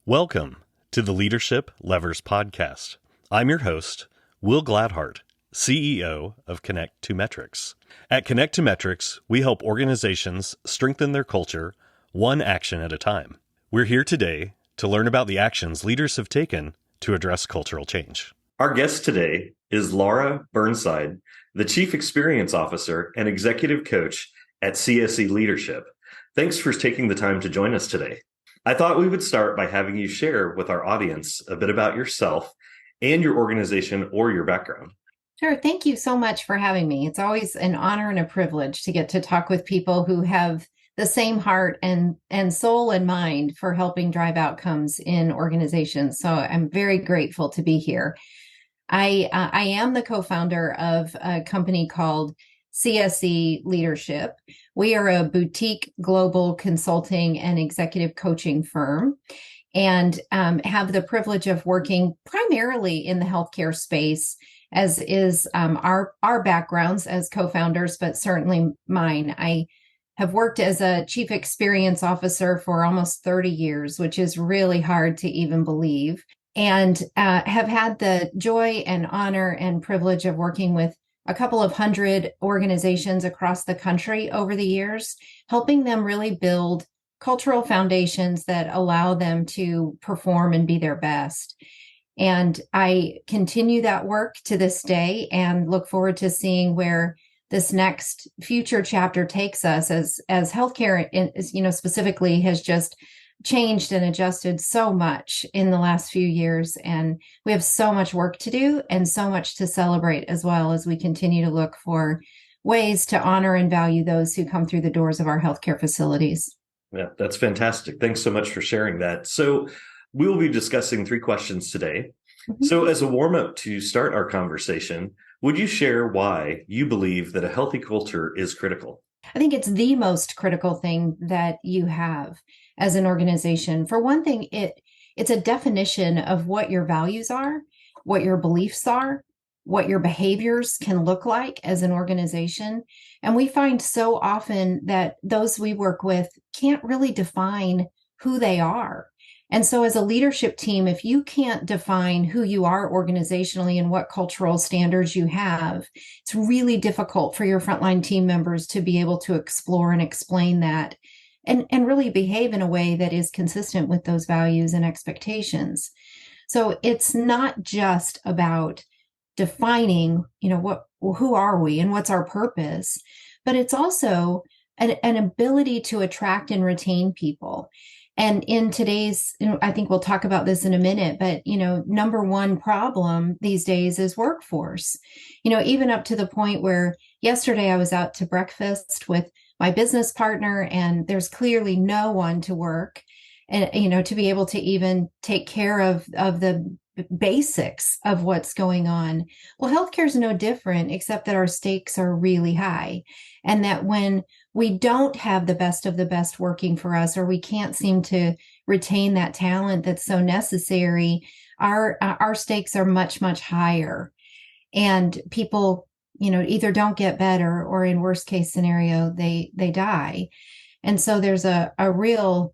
Welcome to the Leadership Levers Podcast. I'm your host, Will Gladhart, CEO of Connect to Metrics. At Connect to Metrics, we help organizations strengthen their culture one action at a time. We're here today to learn about the actions leaders have taken to address cultural change. Our guest today is Lara Burnside, the Chief Experience Officer and Executive Coach at CSE Leadership. Thanks for taking the time to join us today. I thought we would start by having you share with our audience a bit about yourself and your organization or your background. Sure. Thank you so much for having me. It's always an honor and a privilege to get to talk with people who have the same heart and soul and mind for helping drive outcomes in organizations. So I'm very grateful to be here. I am the co-founder of a company called CSE Leadership. We are a boutique global consulting and executive coaching firm and have the privilege of working primarily in the healthcare space, as is our backgrounds as co-founders, but certainly mine. I have worked as a chief experience officer for almost 30 years, which is really hard to even believe, and have had the joy and honor and privilege of working with a couple of hundred organizations across the country over the years, helping them really build cultural foundations that allow them to perform and be their best. And I continue that work to this day and look forward to seeing where this next future chapter takes us as healthcare, specifically has just changed and adjusted so much in the last few years. And we have so much work to do and so much to celebrate as well as we continue to look for ways to honor and value those who come through the doors of our healthcare facilities. Yeah, that's fantastic. Thanks so much for sharing that. So we will be discussing 3 questions today. Mm-hmm. So as a warm-up to start our conversation, would you share why you believe that a healthy culture is critical? I think it's the most critical thing that you have as an organization. For one thing, it's a definition of what your values are, what your beliefs are, what your behaviors can look like as an organization. And we find so often that those we work with can't really define who they are. And so as a leadership team, if you can't define who you are organizationally and what cultural standards you have, it's really difficult for your frontline team members to be able to explore and explain that and really behave in a way that is consistent with those values and expectations. So it's not just about defining, who are we and what's our purpose, but it's also an ability to attract and retain people. And in today's, I think we'll talk about this in a minute, but, number one problem these days is workforce. Even up to the point where yesterday I was out to breakfast with my business partner, and there's clearly no one to work and, to be able to even take care of the basics of what's going on. Well, healthcare is no different, except that our stakes are really high. And that when we don't have the best of the best working for us, or we can't seem to retain that talent that's so necessary, our stakes are much, much higher. And people, either don't get better, or in worst case scenario, they die. And so there's a real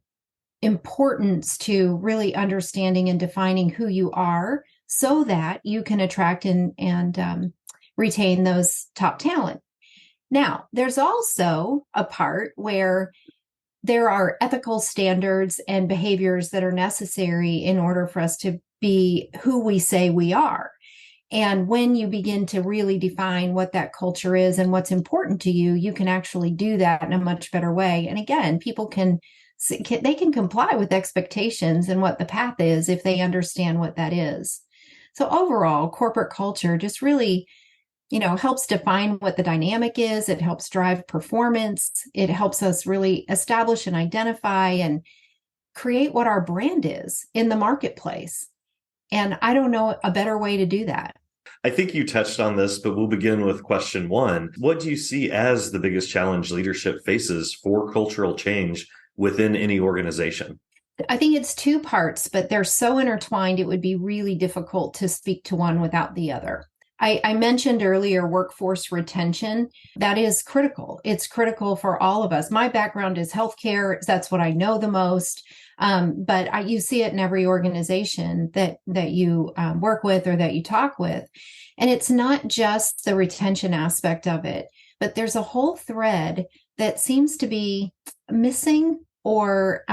importance to really understanding and defining who you are so that you can attract and retain those top talent. Now, there's also a part where there are ethical standards and behaviors that are necessary in order for us to be who we say we are. And when you begin to really define what that culture is and what's important to you, you can actually do that in a much better way. And again, people can comply with expectations and what the path is if they understand what that is. So overall, corporate culture just really, helps define what the dynamic is. It helps drive performance. It helps us really establish and identify and create what our brand is in the marketplace. And I don't know a better way to do that. I think you touched on this, but we'll begin with question 1. What do you see as the biggest challenge leadership faces for cultural change within any organization? I think it's 2 parts, but they're so intertwined, it would be really difficult to speak to one without the other. I mentioned earlier workforce retention. That is critical. It's critical for all of us. My background is healthcare. That's what I know the most. But you see it in every organization that you work with or that you talk with. And it's not just the retention aspect of it, but there's a whole thread that seems to be missing or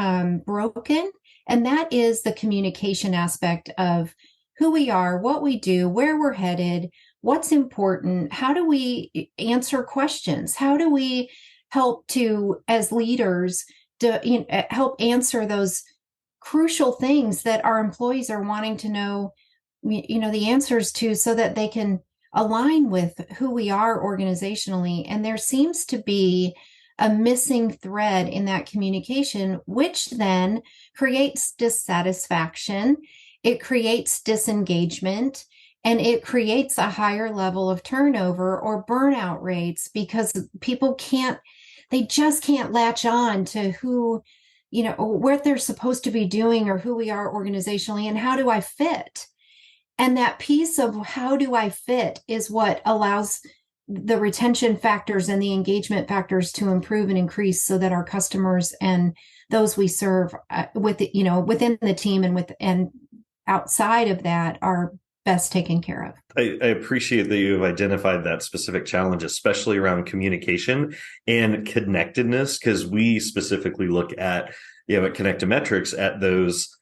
broken. And that is the communication aspect of who we are, what we do, where we're headed, what's important, how do we answer questions, how do we help to, as leaders, to help answer those crucial things that our employees are wanting to know, the answers to, so that they can align with who we are organizationally. And there seems to be a missing thread in that communication, which then creates dissatisfaction, it creates disengagement, and it creates a higher level of turnover or burnout rates, because people they just can't latch on to who, what they're supposed to be doing or who we are organizationally and how do I fit. And that piece of how do I fit is what allows the retention factors and the engagement factors to improve and increase, so that our customers and those we serve within the team and outside of that are best taken care of. I appreciate that you've identified that specific challenge, especially around communication and connectedness, because we specifically look at, at Connect to Metrics, at those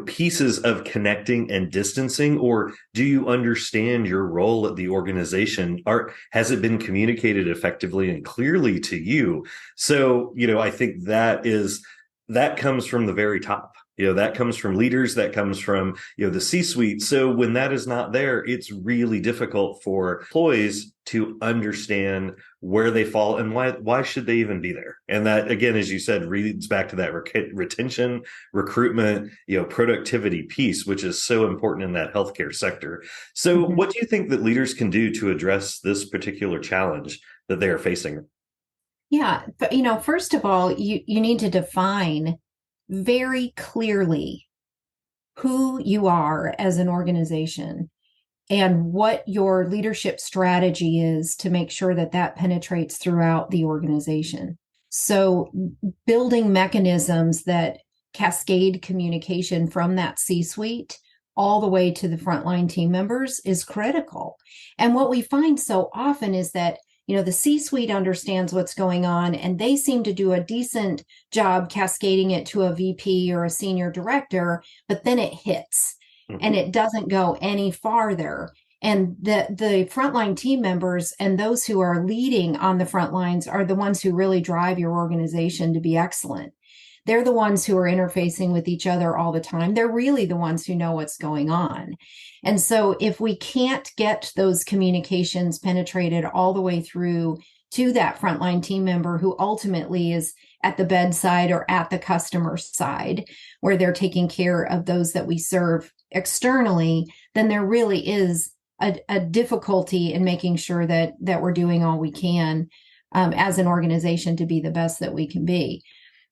pieces of connecting and distancing. Or do you understand your role at the organization? Has it been communicated effectively and clearly to you? So, I think that comes from the very top. That comes from leaders, that comes from, the C-suite. So when that is not there, it's really difficult for employees to understand where they fall and why should they even be there. And that, again, as you said, leads back to that retention, recruitment, productivity piece, which is so important in that healthcare sector. So what do you think that leaders can do to address this particular challenge that they are facing? Yeah, but, first of all, you need to define very clearly who you are as an organization and what your leadership strategy is to make sure that that penetrates throughout the organization. So building mechanisms that cascade communication from that C-suite all the way to the frontline team members is critical. And what we find so often is that the C-suite understands what's going on, and they seem to do a decent job cascading it to a VP or a senior director, but then it hits and it doesn't go any farther. And the frontline team members and those who are leading on the front lines are the ones who really drive your organization to be excellent. They're the ones who are interfacing with each other all the time. They're really the ones who know what's going on. And so if we can't get those communications penetrated all the way through to that frontline team member who ultimately is at the bedside or at the customer side, where they're taking care of those that we serve externally, then there really is a difficulty in making sure that we're doing all we can as an organization to be the best that we can be.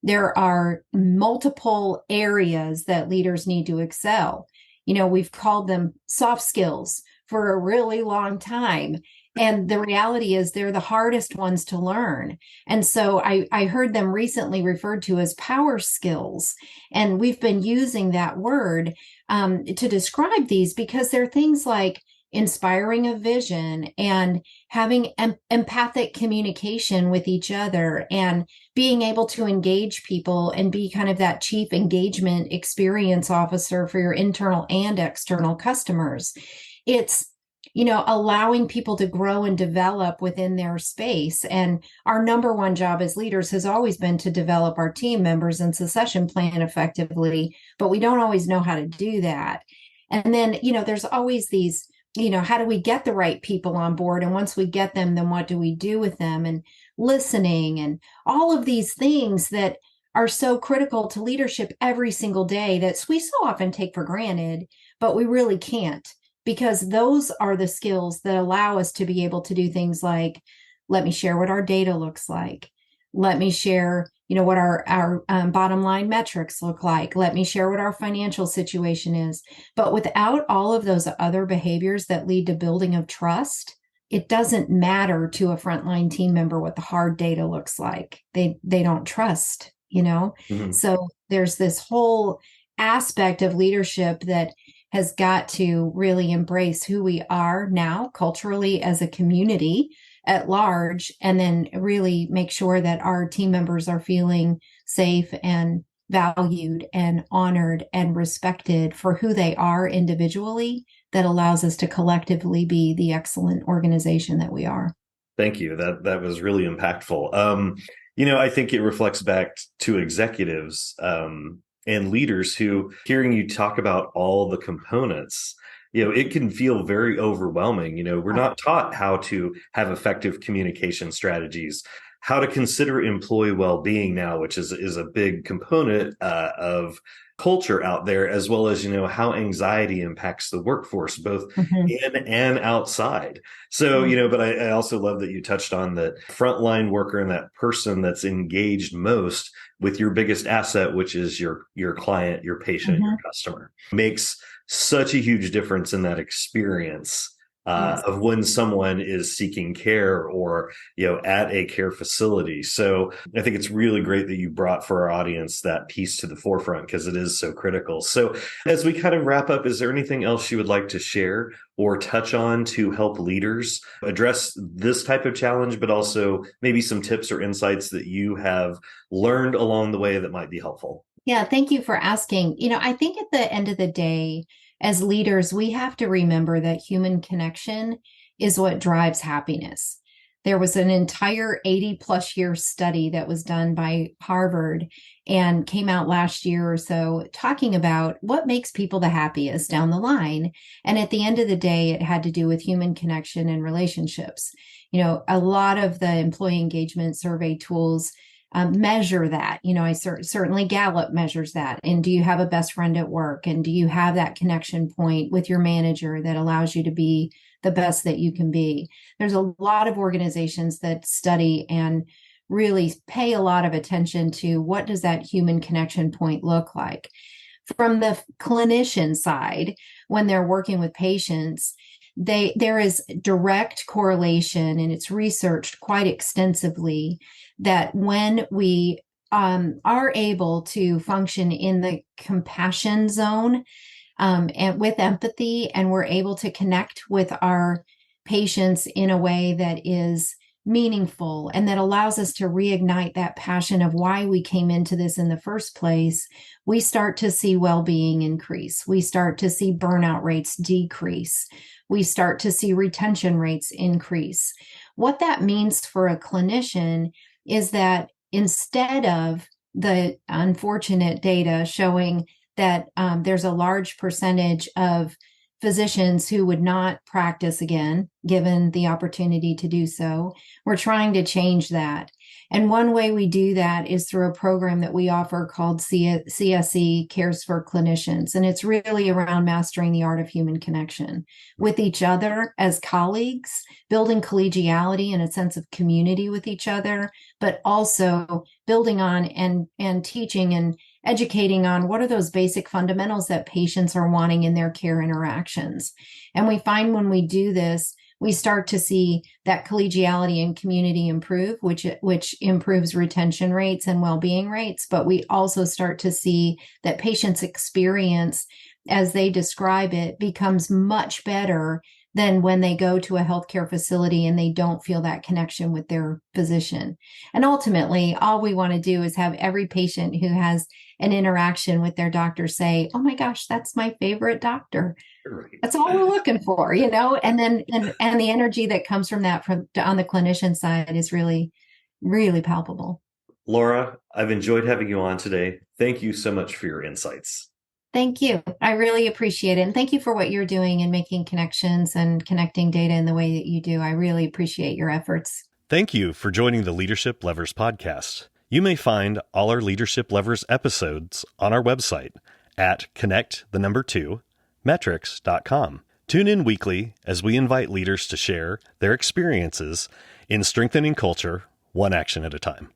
There are multiple areas that leaders need to excel. We've called them soft skills for a really long time. And the reality is they're the hardest ones to learn. And so I heard them recently referred to as power skills. And we've been using that word to describe these, because they're things like inspiring a vision and having empathic communication with each other and being able to engage people and be kind of that chief engagement experience officer for your internal and external customers. It's, allowing people to grow and develop within their space. And our number one job as leaders has always been to develop our team members and succession plan effectively, but we don't always know how to do that. And then, there's always these, how do we get the right people on board? And once we get them, then what do we do with them? And listening and all of these things that are so critical to leadership every single day that we so often take for granted, but we really can't, because those are the skills that allow us to be able to do things like, let me share what our data looks like. Let me share, what our bottom line metrics look like. Let me share what our financial situation is. But without all of those other behaviors that lead to building of trust, it doesn't matter to a frontline team member what the hard data looks like. They don't trust you know? Mhm. So there's this whole aspect of leadership that has got to really embrace who we are now culturally as a community at large, and then really make sure that our team members are feeling safe and valued and honored and respected for who they are individually, that allows us to collectively be the excellent organization that we are. Thank you. That was really impactful. I think it reflects back to executives and leaders who, hearing you talk about all the components, it can feel very overwhelming. We're not taught how to have effective communication strategies, how to consider employee well-being now, which is a big component of culture out there, as well as how anxiety impacts the workforce, both Mhm. in and outside. So, but I also love that you touched on that frontline worker and that person that's engaged most with your biggest asset, which is your client, your patient, your Mhm. customer. Makes such a huge difference in that experience Yes. of when someone is seeking care or at a care facility. So I think it's really great that you brought for our audience that piece to the forefront, because it is so critical. So as we kind of wrap up, is there anything else you would like to share or touch on to help leaders address this type of challenge, but also maybe some tips or insights that you have learned along the way that might be helpful? Yeah, thank you for asking. I think at the end of the day, as leaders, we have to remember that human connection is what drives happiness. There was an entire 80 plus year study that was done by Harvard and came out last year or so, talking about what makes people the happiest down the line. And at the end of the day, it had to do with human connection and relationships. A lot of the employee engagement survey tools measure that. I certainly Gallup measures that. And do you have a best friend at work? And do you have that connection point with your manager that allows you to be the best that you can be? There's a lot of organizations that study and really pay a lot of attention to what does that human connection point look like. From the clinician side, when they're working with patients, there is direct correlation, and it's researched quite extensively, that when we are able to function in the compassion zone, and with empathy, and we're able to connect with our patients in a way that is meaningful and that allows us to reignite that passion of why we came into this in the first place, we start to see well-being increase. We start to see burnout rates decrease. We start to see retention rates increase. What that means for a clinician is that instead of the unfortunate data showing that there's a large percentage of physicians who would not practice again, given the opportunity to do so, we're trying to change that. And one way we do that is through a program that we offer called CSE, Cares for Clinicians. And it's really around mastering the art of human connection with each other as colleagues, building collegiality and a sense of community with each other, but also building on and teaching and educating on what are those basic fundamentals that patients are wanting in their care interactions. And we find when we do this, we start to see that collegiality and community improve, which improves retention rates and well-being rates. But we also start to see that patients' experience, as they describe it, becomes much better than when they go to a healthcare facility and they don't feel that connection with their physician. And ultimately, all we want to do is have every patient who has an interaction with their doctor say, "Oh my gosh, that's my favorite doctor." Right. That's all we're looking for, and then and the energy that comes from that from on the clinician side is really, really palpable. Laura, I've enjoyed having you on today. Thank you so much for your insights. Thank you. I really appreciate it. And thank you for what you're doing and making connections and connecting data in the way that you do. I really appreciate your efforts. Thank you for joining the Leadership Levers podcast. You may find all our Leadership Levers episodes on our website at connect2metrics.com. Tune in weekly as we invite leaders to share their experiences in strengthening culture, one action at a time.